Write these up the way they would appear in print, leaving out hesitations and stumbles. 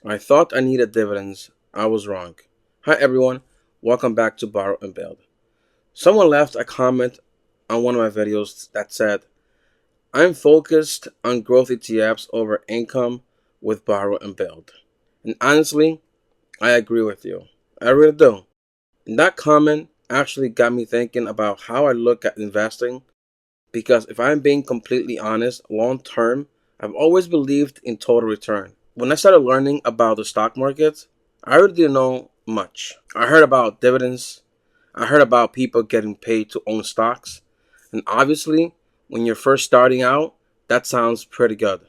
I thought I needed dividends. I was wrong. Hi everyone, welcome back to Borrow and Build. Someone left a comment on one of my videos that said, I'm focused on growth ETFs over income with Borrow and Build. And honestly, I agree with you. I really do. And that comment actually got me thinking about how I look at investing because if I'm being completely honest, long term, I've always believed in total return. When I started learning about the stock market, I really didn't know much. I heard about dividends, I heard about people getting paid to own stocks, and obviously, when you're first starting out, that sounds pretty good.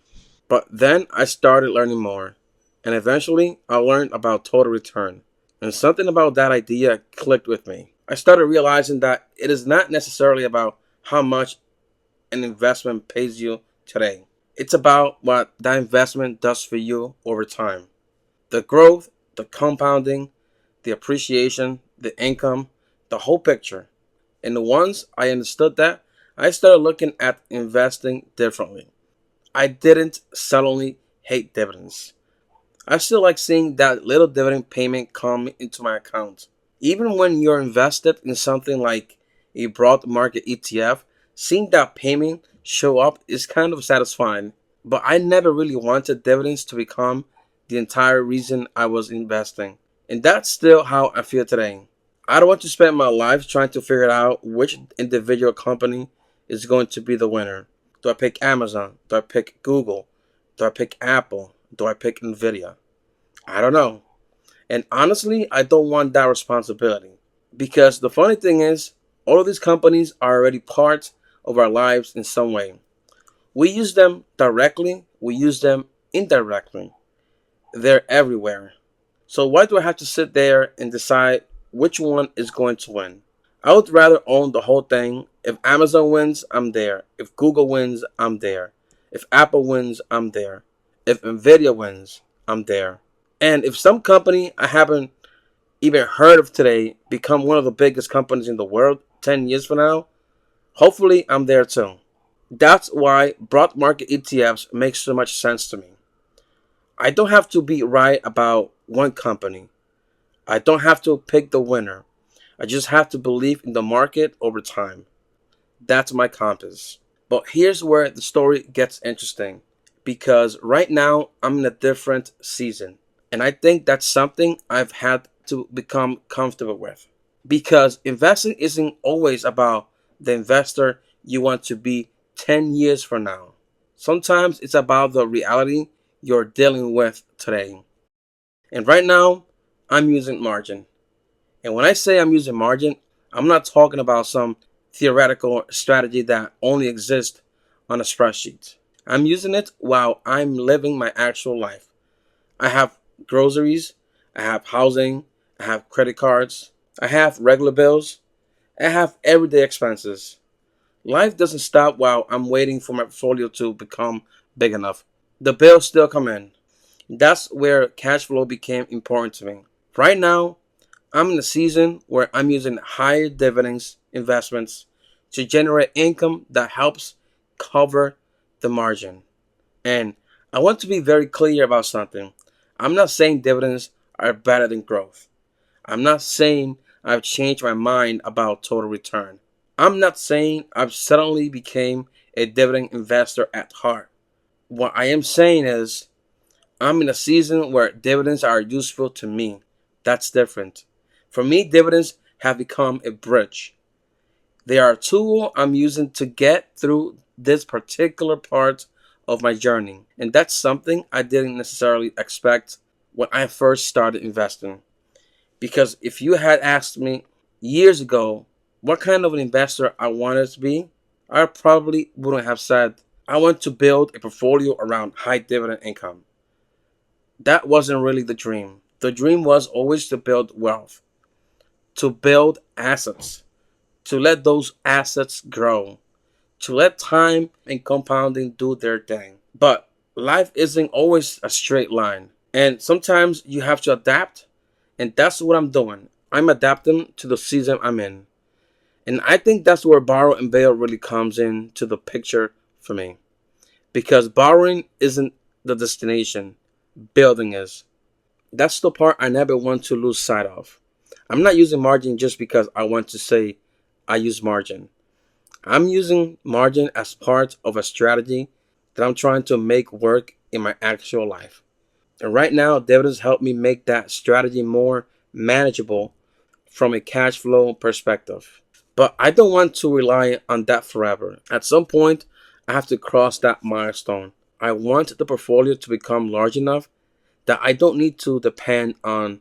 But then I started learning more, and eventually I learned about total return. And something about that idea clicked with me. I started realizing that it is not necessarily about how much an investment pays you today. It's about what that investment does for you over time. The growth, the compounding, the appreciation, the income, the whole picture. And once I understood that, I started looking at investing differently. I didn't suddenly hate dividends. I still like seeing that little dividend payment come into my account. Even when you're invested in something like a broad market ETF, seeing that payment show up is kind of satisfying. But I never really wanted dividends to become the entire reason I was investing. And that's still how I feel today. I don't want to spend my life trying to figure out which individual company is going to be the winner. Do I pick Amazon? Do I pick Google? Do I pick Apple? Do I pick Nvidia? I don't know. And honestly, I don't want that responsibility. Because the funny thing is, all of these companies are already part of our lives in some way. We use them directly, we use them indirectly. They're everywhere. So why do I have to sit there and decide which one is going to win? I would rather own the whole thing. If Amazon wins, I'm there. If Google wins, I'm there. If Apple wins, I'm there. If Nvidia wins, I'm there. And if some company I haven't even heard of today become one of the biggest companies in the world 10 years from now, hopefully I'm there too. That's why broad market ETFs make so much sense to me. I don't have to be right about one company. I don't have to pick the winner. I just have to believe in the market over time. That's my compass. But here's where the story gets interesting because right now I'm in a different season. And I think that's something I've had to become comfortable with. Because investing isn't always about the investor you want to be 10 years from now. Sometimes it's about the reality you're dealing with today. And right now, I'm using margin. And when I say I'm using margin, I'm not talking about some theoretical strategy that only exists on a spreadsheet. I'm using it while I'm living my actual life. I have groceries, I have housing, I have credit cards, I have regular bills, I have everyday expenses. Life doesn't stop while I'm waiting for my portfolio to become big enough. The bills still come in. That's where cash flow became important to me. Right now, I'm in a season where I'm using higher dividends investments to generate income that helps cover the margin. And I want to be very clear about something. I'm not saying dividends are better than growth. I'm not saying I've changed my mind about total return. I'm not saying I've suddenly became a dividend investor at heart. What I am saying is I'm in a season where dividends are useful to me. That's different. For me, dividends have become a bridge. They are a tool I'm using to get through this particular part of my journey. And that's something I didn't necessarily expect when I first started investing. Because if you had asked me years ago what kind of an investor I wanted to be, I probably wouldn't have said I want to build a portfolio around high dividend income. That wasn't really the dream. The dream was always to build wealth, to build assets, to let those assets grow, to let time and compounding do their thing. But life isn't always a straight line. And sometimes you have to adapt. And that's what I'm doing. I'm adapting to the season I'm in. And I think that's where borrow and bail really comes into the picture for me. Because borrowing isn't the destination, building is. That's the part I never want to lose sight of. I'm not using margin just because I want to say I use margin. I'm using margin as part of a strategy that I'm trying to make work in my actual life. And right now, dividends help me make that strategy more manageable from a cash flow perspective. But I don't want to rely on that forever. At some point, I have to cross that milestone. I want the portfolio to become large enough that I don't need to depend on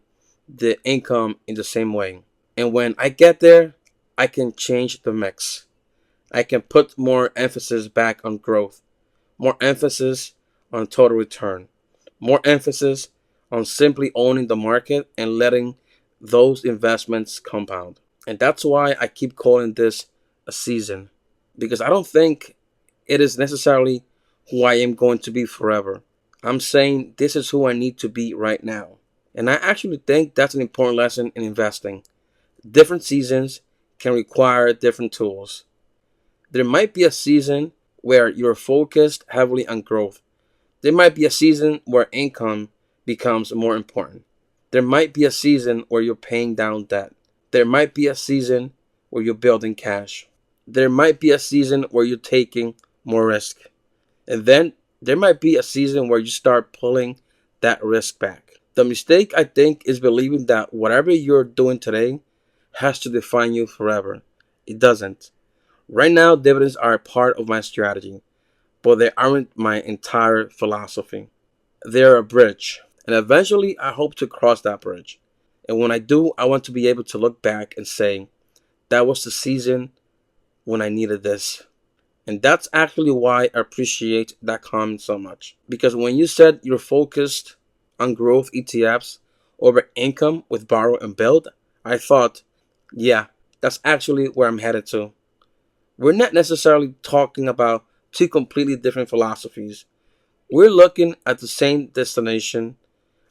the income in the same way. And when I get there, I can change the mix. I can put more emphasis back on growth, more emphasis on total return, more emphasis on simply owning the market and letting those investments compound. And that's why I keep calling this a season, because I don't think it is necessarily who I am going to be forever. I'm saying this is who I need to be right now. And I actually think that's an important lesson in investing. Different seasons can require different tools. There might be a season where you're focused heavily on growth. There might be a season where income becomes more important. There might be a season where you're paying down debt. There might be a season where you're building cash. There might be a season where you're taking more risk. And then there might be a season where you start pulling that risk back. The mistake, I think, is believing that whatever you're doing today has to define you forever. It doesn't. Right now, dividends are a part of my strategy, but they aren't my entire philosophy. They're a bridge, and eventually I hope to cross that bridge. And when I do, I want to be able to look back and say, that was the season when I needed this. And that's actually why I appreciate that comment so much. Because when you said you're focused on growth ETFs over income with borrow and build, I thought, yeah, that's actually where I'm headed to. We're not necessarily talking about two completely different philosophies. We're looking at the same destination.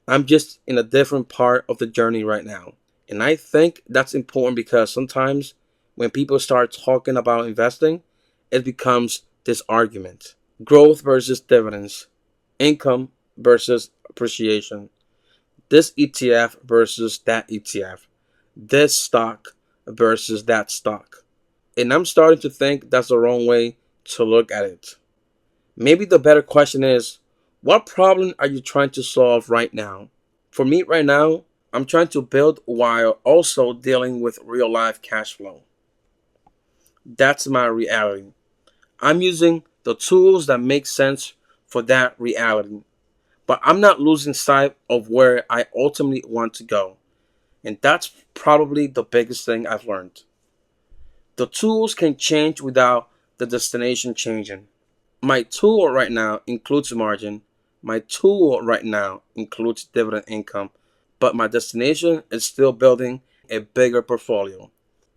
I'm just in a different part of the journey right now. And I think that's important because sometimes when people start talking about investing, it becomes this argument: growth versus dividends, income versus appreciation, this ETF versus that ETF, this stock versus that stock. And I'm starting to think that's the wrong way to look at it. Maybe the better question is, what problem are you trying to solve right now? For me, right now, I'm trying to build while also dealing with real life cash flow. That's my reality. I'm using the tools that make sense for that reality, but I'm not losing sight of where I ultimately want to go. And that's probably the biggest thing I've learned. The tools can change without the destination changing. My tool right now includes margin. My tool right now includes dividend income. But my destination is still building a bigger portfolio,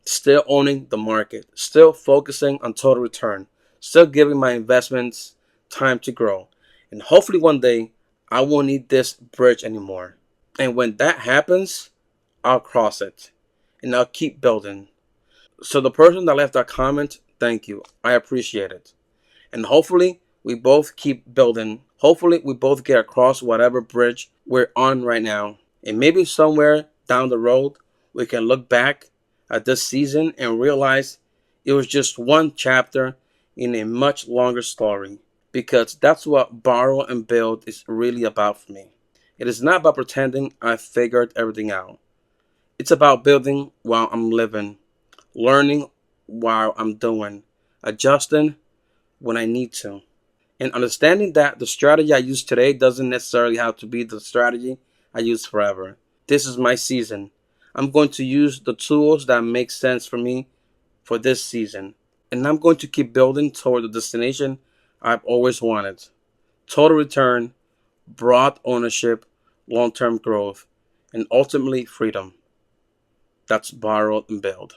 still owning the market, still focusing on total return, still giving my investments time to grow. And hopefully one day I won't need this bridge anymore. And when that happens, I'll cross it and I'll keep building. So the person that left that comment, thank you. I appreciate it. And hopefully we both keep building. Hopefully we both get across whatever bridge we're on right now. And maybe somewhere down the road we can look back at this season and realize it was just one chapter in a much longer story. Because that's what borrow and build is really about for me. It is not about pretending I figured everything out. It's about building while I'm living, learning while I'm doing, adjusting when I need to, and understanding that the strategy I use today doesn't necessarily have to be the strategy I use forever. This is my season. I'm going to use the tools that make sense for me for this season. And I'm going to keep building toward the destination I've always wanted: total return, broad ownership, long term growth, and ultimately freedom. That's borrow and build.